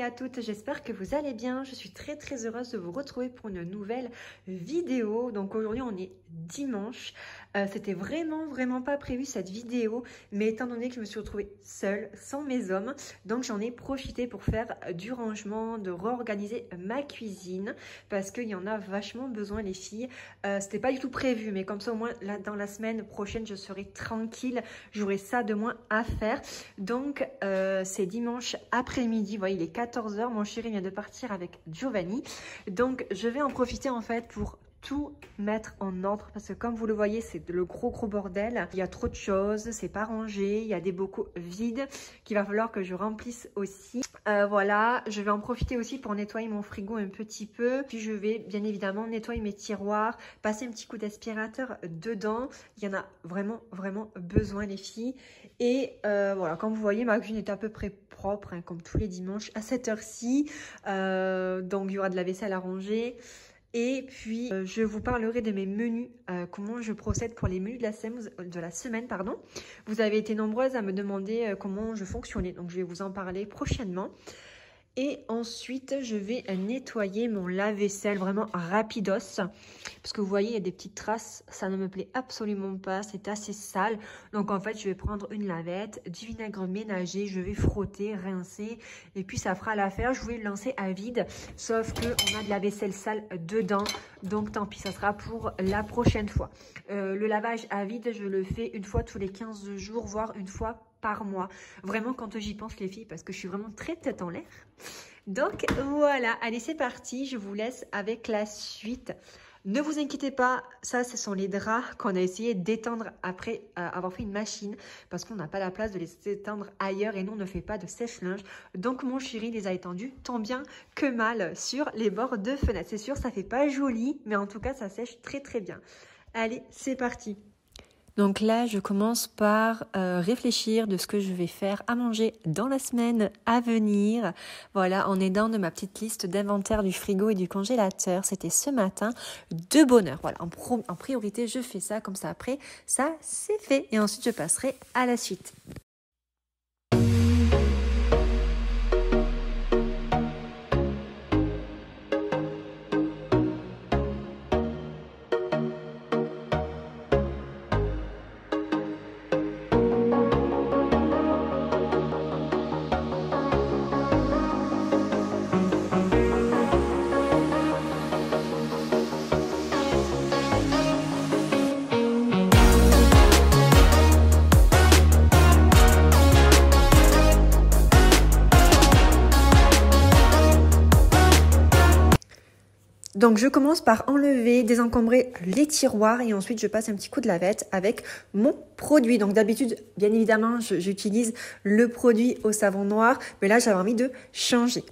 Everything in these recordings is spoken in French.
à toutes, j'espère que vous allez bien. Je suis très heureuse de vous retrouver pour une nouvelle vidéo. Donc aujourd'hui on est dimanche. C'était vraiment pas prévu cette vidéo, mais étant donné que je me suis retrouvée seule, sans mes hommes, donc j'en ai profité pour faire du rangement, de réorganiser ma cuisine, parce qu'il y en a vachement besoin les filles. C'était pas du tout prévu, mais comme ça au moins là, dans la semaine prochaine je serai tranquille, j'aurai ça de moins à faire. Donc c'est dimanche après-midi, vous voyez il est 14 h, mon chéri vient de partir avec Giovanni, donc je vais en profiter en fait pour tout mettre en ordre, parce que comme vous le voyez c'est le gros bordel, il y a trop de choses, c'est pas rangé, il y a des bocaux vides qu'il va falloir que je remplisse aussi. Voilà, je vais en profiter aussi pour nettoyer mon frigo un petit peu, puis je vais bien évidemment nettoyer mes tiroirs, passer un petit coup d'aspirateur dedans, il y en a vraiment besoin les filles. Et voilà, comme vous voyez ma cuisine est à peu près propre, hein, comme tous les dimanches à cette heure-ci, donc il y aura de la vaisselle à ranger. Et puis, je vous parlerai de mes menus, comment je procède pour les menus de la semaine. Pardon. Vous avez été nombreuses à me demander comment je fonctionnais, donc je vais vous en parler prochainement. Et ensuite, je vais nettoyer mon lave-vaisselle vraiment rapidos. Parce que vous voyez, il y a des petites traces. Ça ne me plaît absolument pas. C'est assez sale. Donc, en fait, je vais prendre une lavette, du vinaigre ménager. Je vais frotter, rincer. Et puis, ça fera l'affaire. Je voulais le lancer à vide. Sauf qu'on a de la vaisselle sale dedans. Donc, tant pis, ça sera pour la prochaine fois. Le lavage à vide, je le fais une fois tous les 15 jours, voire une fois par mois. Vraiment quand j'y pense les filles, parce que je suis vraiment très tête en l'air. Donc voilà, allez c'est parti, je vous laisse avec la suite. Ne vous inquiétez pas, ça ce sont les draps qu'on a essayé d'étendre après avoir fait une machine, parce qu'on n'a pas la place de les étendre ailleurs et nous on ne fait pas de sèche-linge. Donc mon chéri les a étendus tant bien que mal sur les bords de fenêtre. C'est sûr ça fait pas joli, mais en tout cas ça sèche très bien. Allez c'est parti. Donc là, je commence par réfléchir de ce que je vais faire à manger dans la semaine à venir. Voilà, en aidant de ma petite liste d'inventaire du frigo et du congélateur. C'était ce matin de bonne heure. Voilà, en priorité, je fais ça, comme ça après, ça c'est fait. Et ensuite, je passerai à la suite. Donc je commence par enlever, désencombrer les tiroirs et ensuite je passe un petit coup de lavette avec mon produit. Donc d'habitude, bien évidemment, j'utilise le produit au savon noir, mais là j'avais envie de changer.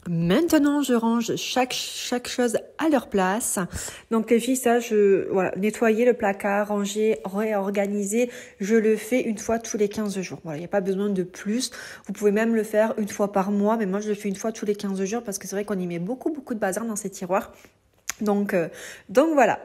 Maintenant, je range chaque chose à leur place. Donc les filles, ça, voilà, nettoyer le placard, ranger, réorganiser, je le fais une fois tous les 15 jours. Voilà, il n'y a pas besoin de plus. Vous pouvez même le faire une fois par mois, mais moi, je le fais une fois tous les 15 jours parce que c'est vrai qu'on y met beaucoup de bazar dans ces tiroirs. Donc voilà.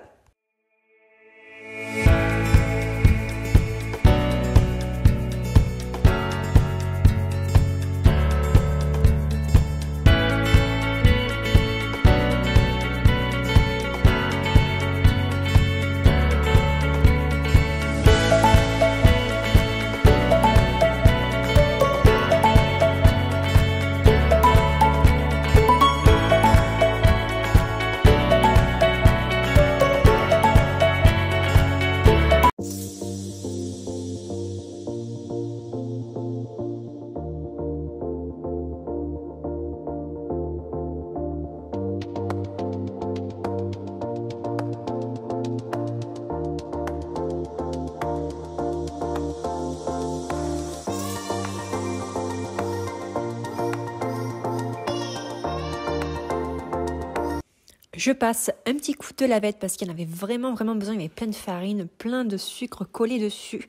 je passe un petit coup de lavette parce qu'il y en avait vraiment besoin. Il y avait plein de farine, plein de sucre collé dessus.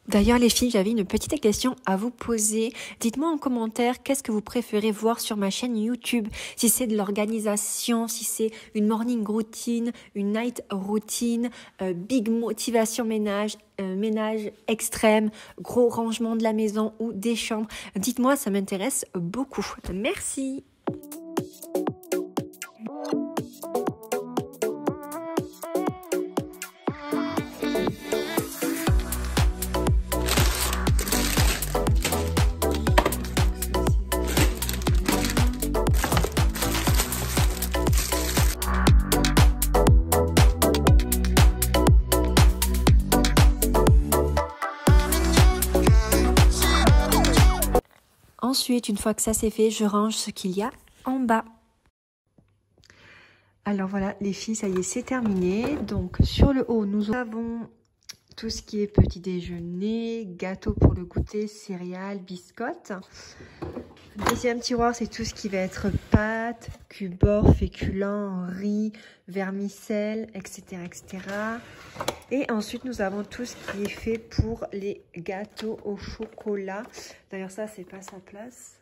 D'ailleurs les filles, j'avais une petite question à vous poser. Dites-moi en commentaire qu'est-ce que vous préférez voir sur ma chaîne YouTube. Si c'est de l'organisation, si c'est une morning routine, une night routine, big motivation ménage, ménage extrême, gros rangement de la maison ou des chambres. Dites-moi, ça m'intéresse beaucoup. Merci. Ensuite, une fois que ça c'est fait, je range ce qu'il y a en bas. Alors voilà les filles, ça y est, c'est terminé. Donc sur le haut, nous avons tout ce qui est petit déjeuner, gâteau pour le goûter, céréales, biscottes. Deuxième tiroir, c'est tout ce qui va être pâtes, cubes, féculents, riz, vermicelles, etc., etc. Et ensuite, nous avons tout ce qui est fait pour les gâteaux au chocolat. D'ailleurs, ça, c'est pas sa place.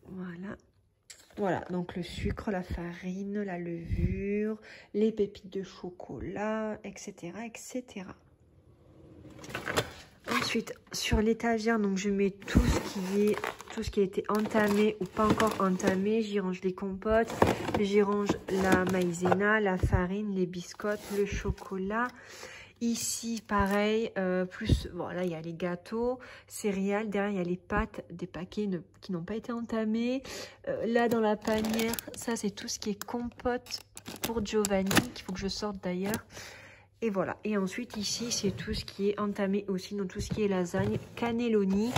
Voilà. Voilà, donc le sucre, la farine, la levure, les pépites de chocolat, etc., etc. Ensuite, sur l'étagère, donc je mets tout ce qui a été entamé ou pas encore entamé. J'y range les compotes, j'y range la maïzena, la farine, les biscottes, le chocolat. Ici, pareil, voilà, il y a les gâteaux, céréales. Derrière, il y a les pâtes, des paquets qui n'ont pas été entamés. Là, dans la panière, ça, c'est tout ce qui est compote pour Giovanni, qu'il faut que je sorte d'ailleurs. Et voilà. Et ensuite, ici, c'est tout ce qui est entamé aussi, donc tout ce qui est lasagne, cannelloni.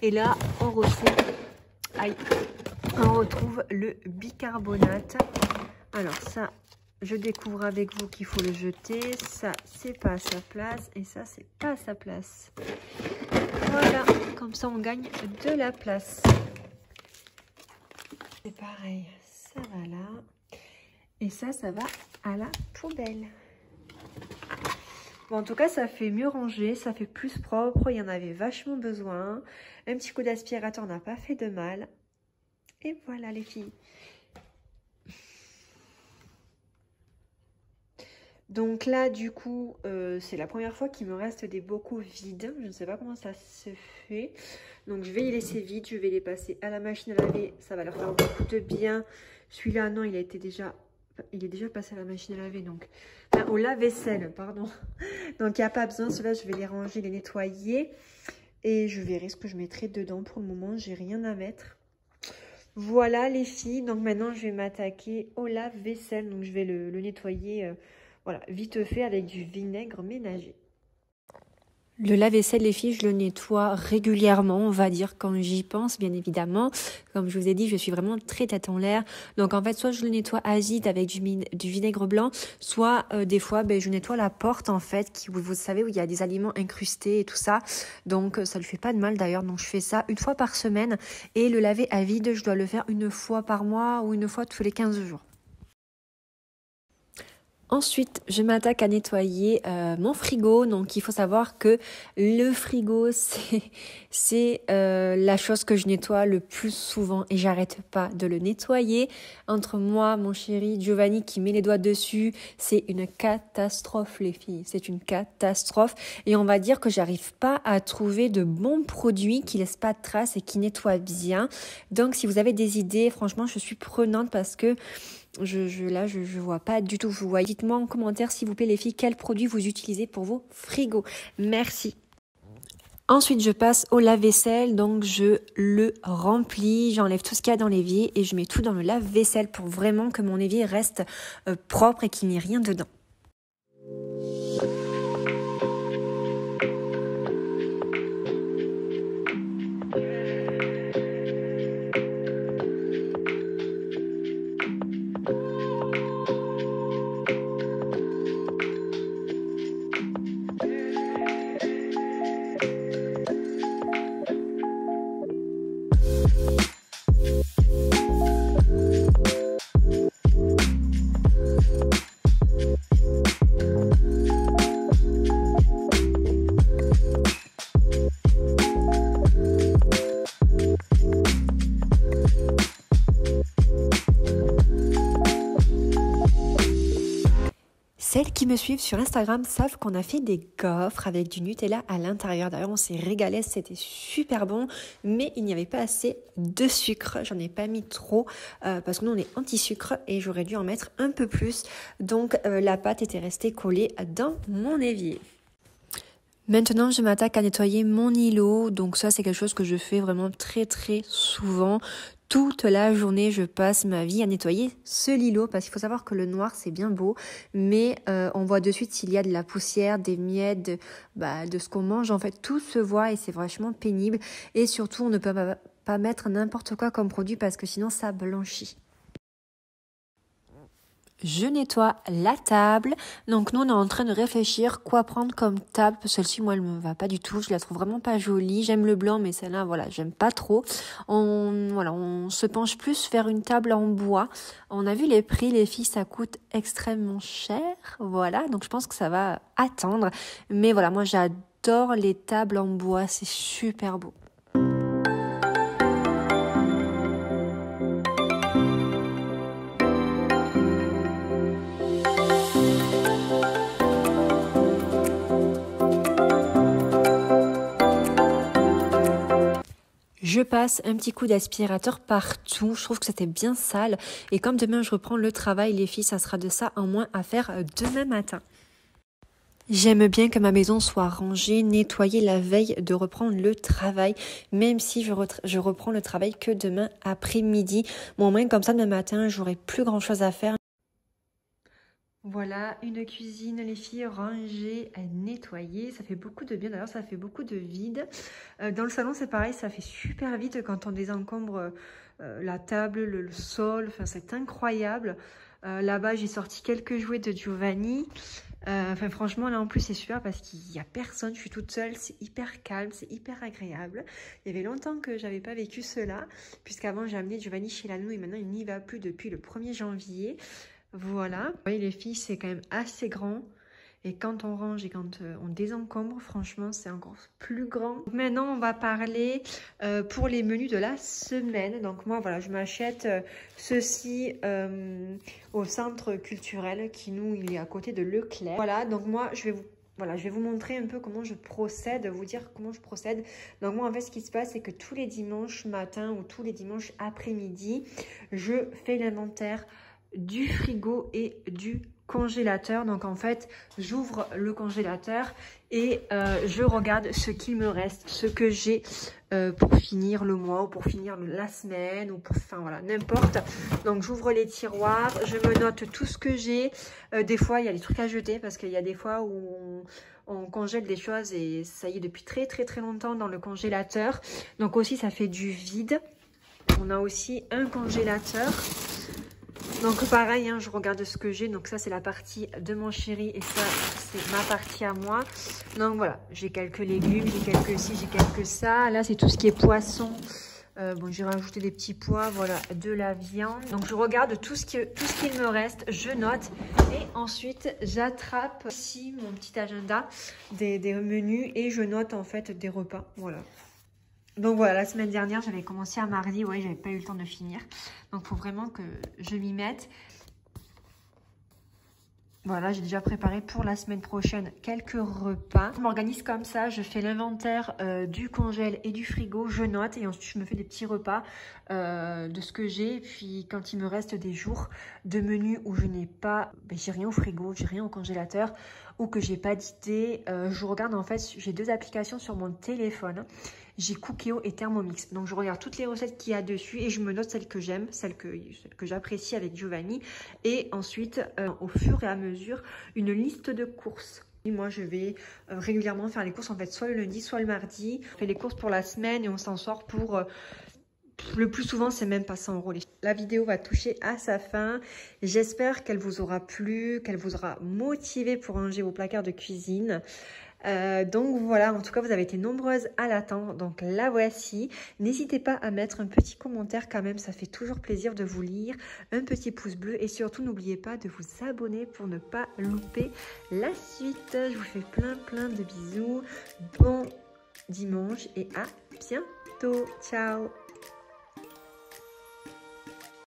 Et là, on retrouve le bicarbonate. Alors ça, je découvre avec vous qu'il faut le jeter. Ça, c'est pas à sa place. Et ça, c'est pas à sa place. Voilà. Comme ça, on gagne de la place. C'est pareil. Ça va là. Et ça va à la poubelle. Bon, en tout cas, ça fait mieux rangé, ça fait plus propre, il y en avait vachement besoin. Un petit coup d'aspirateur n'a pas fait de mal. Et voilà les filles. Donc là, du coup, c'est la première fois qu'il me reste des bocaux vides. Je ne sais pas comment ça se fait. Donc je vais les laisser vides, je vais les passer à la machine à laver. Ça va leur faire beaucoup de bien. Celui-là, non, il est déjà passé à la machine à laver, donc au lave-vaisselle, pardon. Donc il n'y a pas besoin, ceux-là je vais les ranger, les nettoyer et je verrai ce que je mettrai dedans. Pour le moment, j'ai rien à mettre. Voilà les filles, donc maintenant je vais m'attaquer au lave-vaisselle. Donc je vais le nettoyer, voilà, vite fait avec du vinaigre ménager. Le lave-vaisselle, les filles, je le nettoie régulièrement, on va dire, quand j'y pense, bien évidemment. Comme je vous ai dit, je suis vraiment très tête en l'air. Donc, en fait, soit je le nettoie acide avec du vinaigre blanc, soit des fois, je nettoie la porte, en fait, vous savez, où il y a des aliments incrustés et tout ça. Donc, ça lui fait pas de mal, d'ailleurs. Donc, je fais ça une fois par semaine. Et le laver à vide, je dois le faire une fois par mois ou une fois tous les 15 jours. Ensuite, je m'attaque à nettoyer mon frigo. Donc, il faut savoir que le frigo, c'est la chose que je nettoie le plus souvent et j'arrête pas de le nettoyer. Entre moi, mon chéri Giovanni qui met les doigts dessus, c'est une catastrophe les filles. C'est une catastrophe et on va dire que j'arrive pas à trouver de bons produits qui laissent pas de traces et qui nettoient bien. Donc, si vous avez des idées, franchement, je suis prenante parce que je vois pas du tout. Vous voyez, dites-moi en commentaire s'il vous plaît les filles, quels produits vous utilisez pour vos frigos. Merci. Ensuite, je passe au lave-vaisselle, donc je le remplis, j'enlève tout ce qu'il y a dans l'évier et je mets tout dans le lave-vaisselle pour vraiment que mon évier reste propre et qu'il n'y ait rien dedans. Celles qui me suivent sur Instagram savent qu'on a fait des gaufres avec du Nutella à l'intérieur. D'ailleurs, on s'est régalé, c'était super bon, mais il n'y avait pas assez de sucre. J'en ai pas mis trop parce que nous, on est anti-sucre et j'aurais dû en mettre un peu plus. Donc, la pâte était restée collée dans mon évier. Maintenant, je m'attaque à nettoyer mon îlot. Donc ça, c'est quelque chose que je fais vraiment très souvent. Toute la journée, je passe ma vie à nettoyer ce îlot parce qu'il faut savoir que le noir, c'est bien beau, mais on voit de suite s'il y a de la poussière, des miettes, de ce qu'on mange. En fait, tout se voit et c'est vachement pénible. Et surtout, on ne peut pas mettre n'importe quoi comme produit parce que sinon, ça blanchit. Je nettoie la table. Donc nous, on est en train de réfléchir quoi prendre comme table. Celle-ci, moi, elle me va pas du tout. Je la trouve vraiment pas jolie. J'aime le blanc, mais celle-là, voilà, j'aime pas trop. On se penche plus vers une table en bois. On a vu les prix, les filles, ça coûte extrêmement cher. Voilà, donc je pense que ça va attendre. Mais voilà, moi, j'adore les tables en bois. C'est super beau. Je passe un petit coup d'aspirateur partout, je trouve que c'était bien sale et comme demain je reprends le travail les filles, ça sera de ça en moins à faire demain matin. J'aime bien que ma maison soit rangée, nettoyée la veille de reprendre le travail, même si je reprends le travail que demain après-midi. Bon, au moins comme ça demain matin, j'aurai plus grand chose à faire. Voilà, une cuisine, les filles, rangée, nettoyée. Ça fait beaucoup de bien, d'ailleurs ça fait beaucoup de vide. Dans le salon, c'est pareil, ça fait super vite quand on désencombre la table, le sol. Enfin, c'est incroyable. Là-bas, j'ai sorti quelques jouets de Giovanni. Enfin, franchement, là en plus, c'est super parce qu'il n'y a personne. Je suis toute seule, c'est hyper calme, c'est hyper agréable. Il y avait longtemps que j'avais pas vécu cela, puisqu'avant, j'ai amené Giovanni chez la nounou et maintenant, il n'y va plus depuis le 1er janvier. Voilà, vous voyez les filles, c'est quand même assez grand. Et quand on range et quand on désencombre, franchement, c'est encore plus grand. Maintenant, on va parler pour les menus de la semaine. Donc moi, voilà, je m'achète ceci au centre culturel qui, nous, il est à côté de Leclerc. Voilà, donc moi, je vais vous montrer un peu comment je procède, vous dire comment je procède. Donc moi, en fait, ce qui se passe, c'est que tous les dimanches matin ou tous les dimanches après-midi, je fais l'inventaire du frigo et du congélateur. Donc en fait, j'ouvre le congélateur et je regarde ce qu'il me reste, ce que j'ai pour finir le mois ou pour finir la semaine ou pour, enfin voilà, n'importe. Donc j'ouvre les tiroirs, je me note tout ce que j'ai. Des fois, il y a des trucs à jeter parce qu'il y a des fois où on congèle des choses et ça y est depuis très longtemps dans le congélateur. Donc aussi, ça fait du vide. On a aussi un congélateur. Donc pareil, hein, je regarde ce que j'ai. Donc ça, c'est la partie de mon chéri et ça, c'est ma partie à moi. Donc voilà, j'ai quelques légumes, j'ai quelques ci, j'ai quelques ça. Là, c'est tout ce qui est poisson. Bon, j'ai rajouté des petits pois, voilà, de la viande. Donc je regarde tout ce qu'il me reste, je note. Et ensuite, j'attrape ici mon petit agenda des menus et je note en fait des repas. Voilà. Donc voilà, la semaine dernière, j'avais commencé à mardi. Ouais, j'avais pas eu le temps de finir. Donc, il faut vraiment que je m'y mette. Voilà, j'ai déjà préparé pour la semaine prochaine quelques repas. Je m'organise comme ça, je fais l'inventaire du congèle et du frigo, je note et ensuite je me fais des petits repas de ce que j'ai. Puis quand il me reste des jours de menu où je n'ai pas, j'ai rien au frigo, j'ai rien au congélateur ou que j'ai pas d'idée, je regarde en fait, j'ai 2 applications sur mon téléphone. J'ai Cookéo et Thermomix. Donc, je regarde toutes les recettes qu'il y a dessus et je me note celles que j'aime, celles que j'apprécie avec Giovanni. Et ensuite, au fur et à mesure, une liste de courses. Moi, je vais régulièrement faire les courses, en fait, soit le lundi, soit le mardi. On fait les courses pour la semaine et on s'en sort pour... le plus souvent, c'est même pas 100 €. La vidéo va toucher à sa fin. J'espère qu'elle vous aura plu, qu'elle vous aura motivé pour ranger vos placards de cuisine. Donc voilà, en tout cas vous avez été nombreuses à l'attendre, donc la voici. N'hésitez pas à mettre un petit commentaire quand même, ça fait toujours plaisir de vous lire, un petit pouce bleu et surtout n'oubliez pas de vous abonner pour ne pas louper la suite. Je vous fais plein de bisous, bon dimanche et à bientôt, ciao.